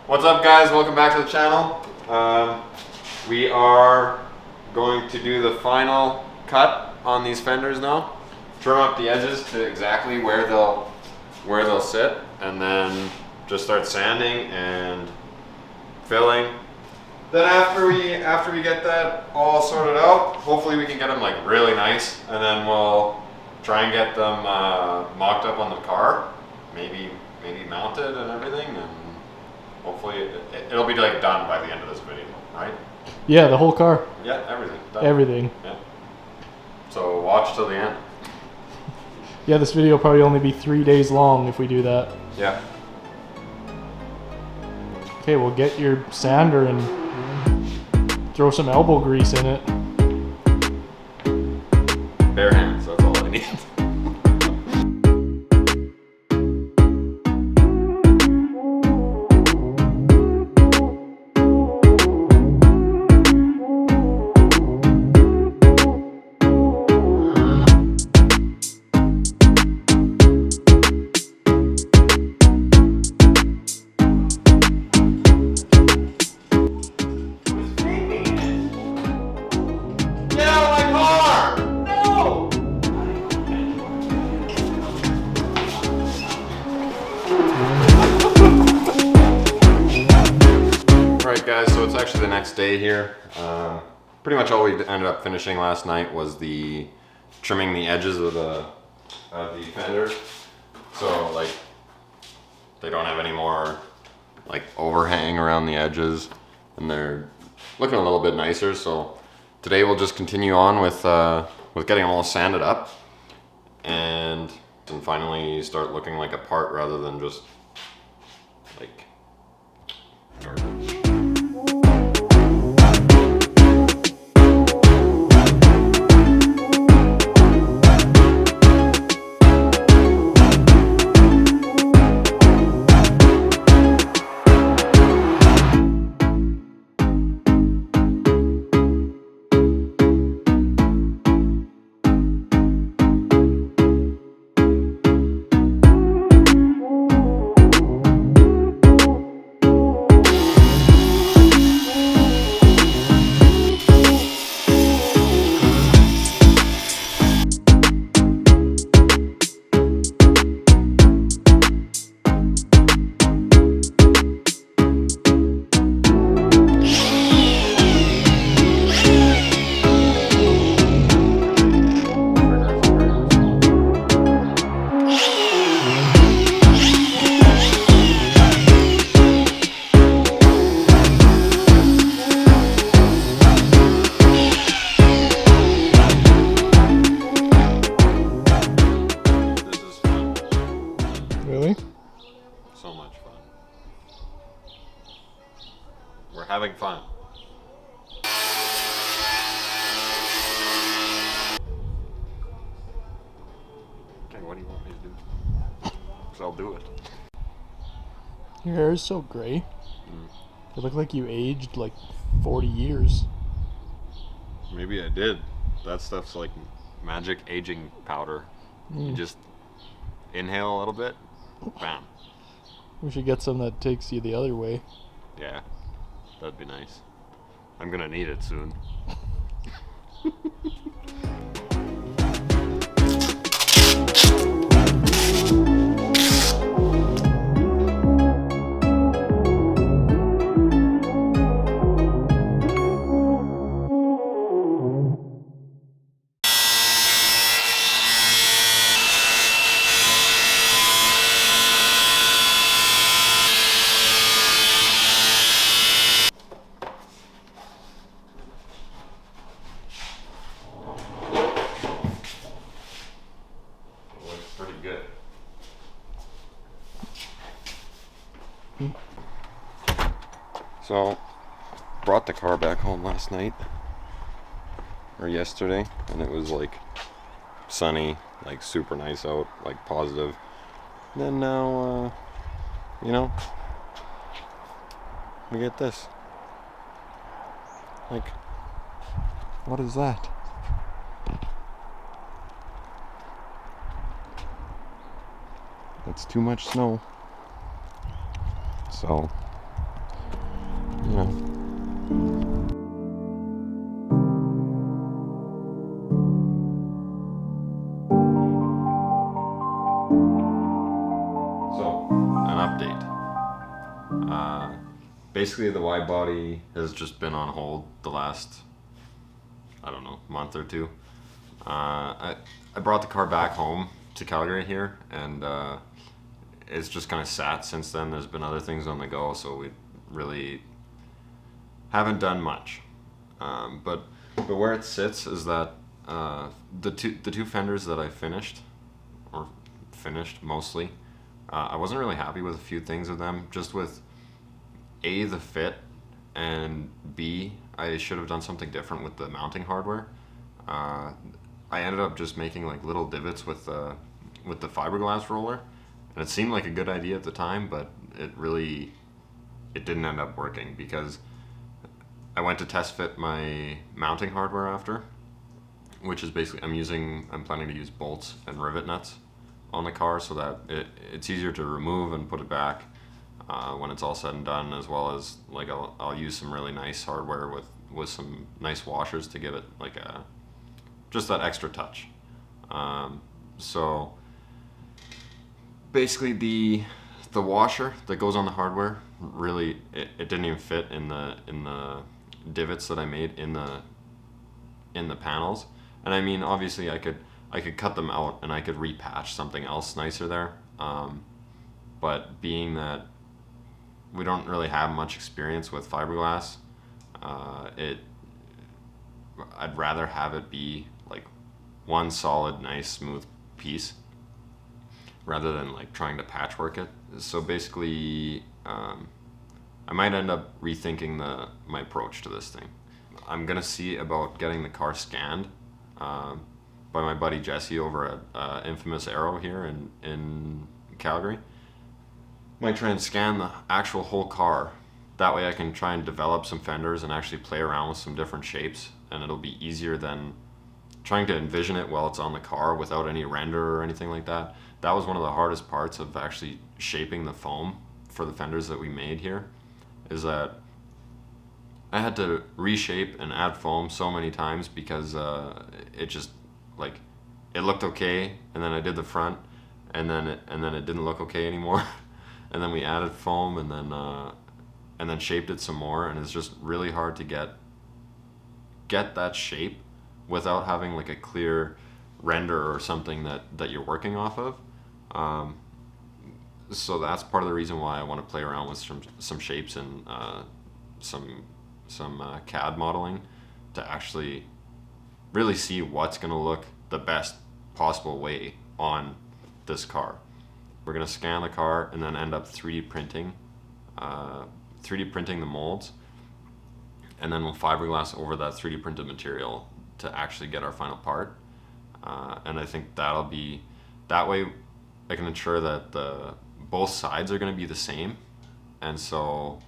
What's up, guys? Welcome back to the channel. We are going to do the final cut on these fenders now. Trim up the edges to exactly where they'll sit, and then just start sanding and filling. Then after we get that all sorted out, hopefully we can get them like really nice, and then we'll try and get them mocked up on the car, maybe mounted and everything, and hopefully it'll be like done by the end of this video, right? Yeah, the whole car. Yeah, everything. Done. Everything. Yeah. So watch till the end. Yeah, this video will probably only be 3 days long if we do that. Yeah. Okay, we'll get your sander and throw some elbow grease in it. Bare hands, that's all I need. Guys, so it's actually the next day here. Pretty much all we ended up finishing last night was the trimming the edges of the fender, so like they don't have any more like overhang around the edges, and they're looking a little bit nicer. So today we'll just continue on with getting them all sanded up and finally start looking like a part rather than just like garbage. So much fun. We're having fun. Okay, what do you want me to do? Because I'll do it. Your hair is so gray. You look like you aged like 40 years. Maybe I did. That stuff's like magic aging powder. You just inhale a little bit, bam. We should get some that takes you the other way. Yeah, that'd be nice. I'm gonna need it soon. So, brought the car back home last night, or yesterday, and it was like sunny, like super nice out, like positive. Then now, you know, we get this. Like, what is that? That's too much snow. So Yeah. So, an update. Basically, the Widebody has just been on hold the last, I don't know, month or two. I brought the car back home to Calgary here, and it's just kind of sat since then. There's been other things on the go, so we really haven't done much. But where it sits is that the two fenders that I finished mostly. I wasn't really happy with a few things of them, just with A, the fit, and B, I should have done something different with the mounting hardware. I ended up just making like little divots with the fiberglass roller, and it seemed like a good idea at the time, but it didn't end up working because I went to test fit my mounting hardware after, which is basically I'm planning to use bolts and rivet nuts on the car so that it's easier to remove and put it back when it's all said and done, as well as like I'll use some really nice hardware with some nice washers to give it like just that extra touch. So basically the washer that goes on the hardware really it didn't even fit in the divots that I made in the panels. And I mean, obviously I could cut them out and I could repatch something else nicer there. But being that we don't really have much experience with fiberglass, I'd rather have it be like one solid, nice, smooth piece rather than like trying to patchwork it. So basically, I might end up rethinking my approach to this thing. I'm gonna see about getting the car scanned by my buddy Jesse over at Infamous Aero here in Calgary. Might try and scan the actual whole car. That way I can try and develop some fenders and actually play around with some different shapes, and it'll be easier than trying to envision it while it's on the car without any render or anything like that. That was one of the hardest parts of actually shaping the foam for the fenders that we made here, is that I had to reshape and add foam so many times because it just like it looked okay, and then I did the front, and then it didn't look okay anymore, and then we added foam, and then shaped it some more, and it's just really hard to get that shape without having like a clear render or something that you're working off of. So that's part of the reason why I want to play around with some shapes and some CAD modeling to actually really see what's going to look the best possible way on this car. We're going to scan the car and then end up 3D printing the molds, and then we'll fiberglass over that 3D printed material to actually get our final part. And I think that way I can ensure that both sides are going to be the same. And so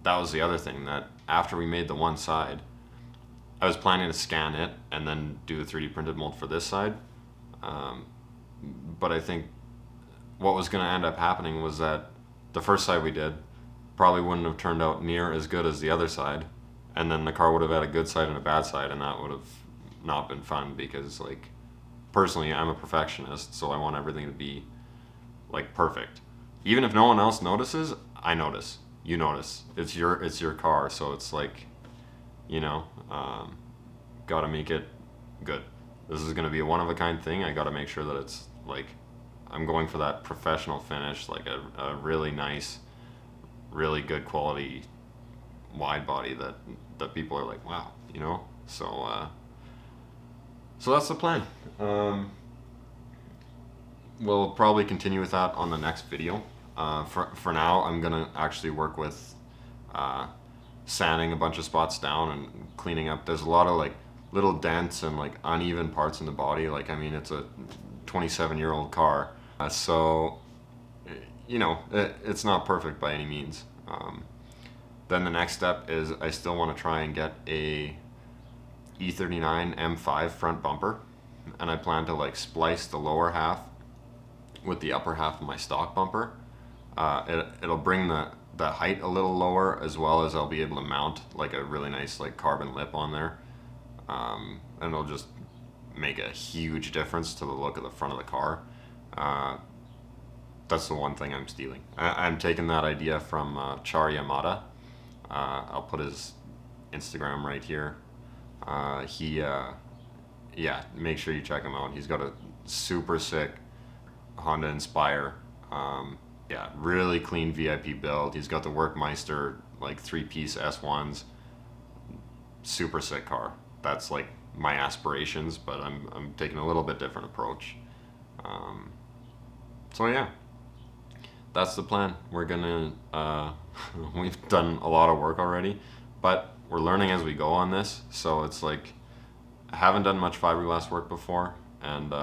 that was the other thing, that after we made the one side, I was planning to scan it and then do a 3D printed mold for this side. But I think what was going to end up happening was that the first side we did probably wouldn't have turned out near as good as the other side, and then the car would have had a good side and a bad side, and that would have not been fun because, like, personally I'm a perfectionist, so I want everything to be like perfect. Even if no one else notices, I notice. You notice. It's your car, so it's like, gotta make it good. This is gonna be a one-of-a-kind thing. I gotta make sure that it's like I'm going for that professional finish, like a really nice, really good quality wide body that people are like, wow, so that's the plan. We'll probably continue with that on the next video. For now, I'm gonna actually work with sanding a bunch of spots down and cleaning up. There's a lot of like little dents and like uneven parts in the body. Like, I mean, it's a 27-year-old car, so it's not perfect by any means. Then the next step is I still want to try and get a E39 M5 front bumper, and I plan to like splice the lower half with the upper half of my stock bumper. It'll bring the height a little lower, as well as I'll be able to mount like a really nice like carbon lip on there, and it'll just make a huge difference to the look of the front of the car. That's the one thing I'm stealing. I'm taking that idea from Char Yamada. I'll put his Instagram right here. Yeah, make sure you check him out. He's got a super sick Honda Inspire. Yeah, really clean VIP build. He's got the Workmeister like 3-piece S1s. Super sick car. That's like my aspirations, but I'm taking a little bit different approach. So yeah, that's the plan. We're gonna we've done a lot of work already, but we're learning as we go on this. So it's like I haven't done much fiberglass work before, and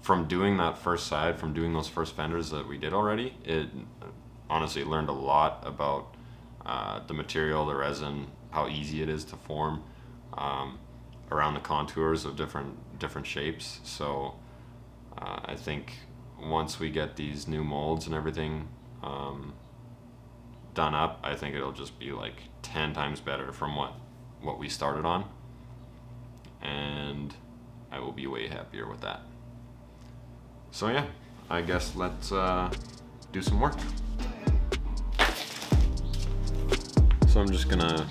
from doing that first side, from doing those first fenders that we did already, it honestly learned a lot about the material, the resin, how easy it is to form, around the contours of different shapes. So I think once we get these new molds and everything done up, I think it'll just be like 10 times better from what we started on, and I will be way happier with that. So yeah, I guess let's do some work. So I'm just gonna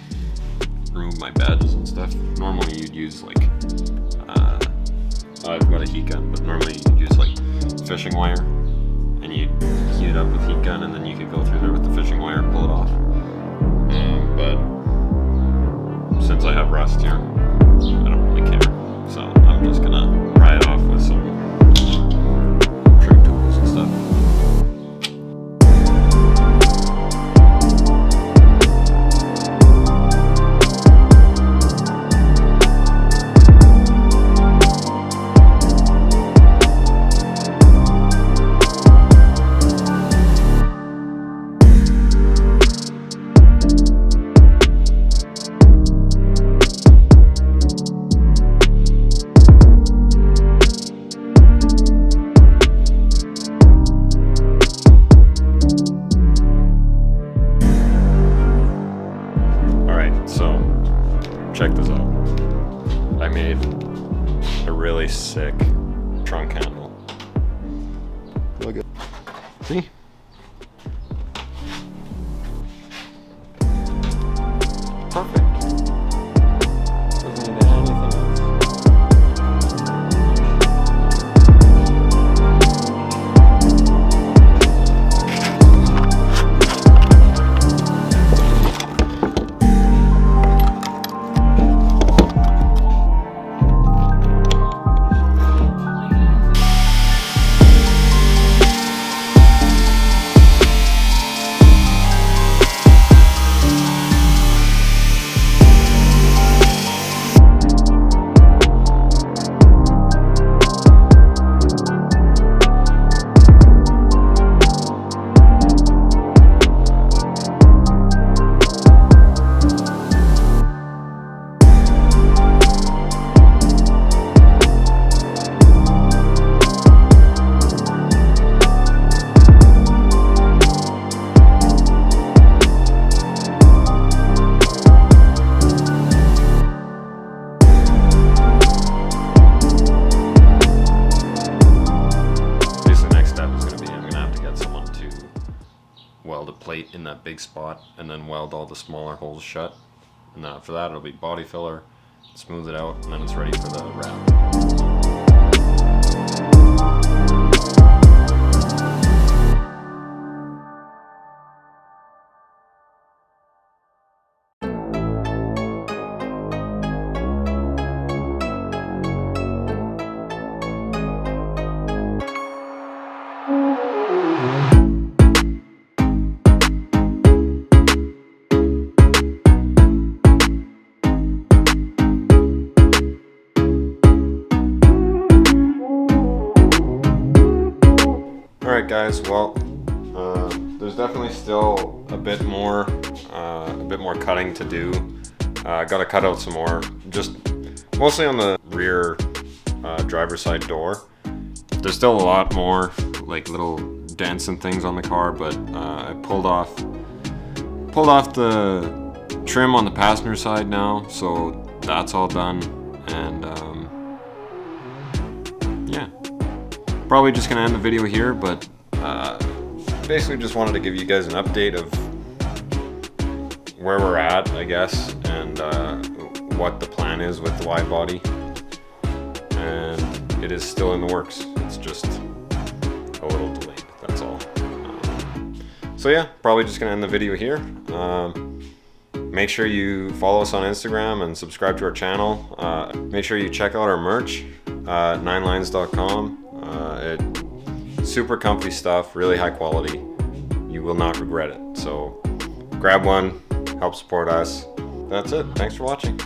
remove my badges and stuff. Normally you'd use like, I've got a heat gun, but normally you'd use like fishing wire, and you'd heat it up with heat gun, and then you could go through there with the fishing wire and pull it off. But since I have rust here, I don't really care. So I'm just gonna pry it off with some trim tools and stuff. Check this out. I made a really sick trunk handle. Look at, see? Perfect. Doesn't need anything else. Weld a plate in that big spot and then weld all the smaller holes shut, and then after that it'll be body filler, smooth it out, and then it's ready for the wrap. Alright guys, well, there's definitely still a bit more cutting to do. Gotta cut out some more, just mostly on the rear driver's side door. There's still a lot more like little dents and things on the car, but I pulled off pulled off the trim on the passenger side now, so that's all done. And yeah, probably just gonna end the video here, but basically just wanted to give you guys an update of where we're at, I guess, and what the plan is with the Widebody. And it is still in the works. It's just a little delayed, that's all. So yeah, probably just gonna end the video here. Make sure you follow us on Instagram and subscribe to our channel. Make sure you check out our merch, 9lines.com. Super comfy stuff, really high quality. You will not regret it. So grab one, help support us. That's it. Thanks for watching.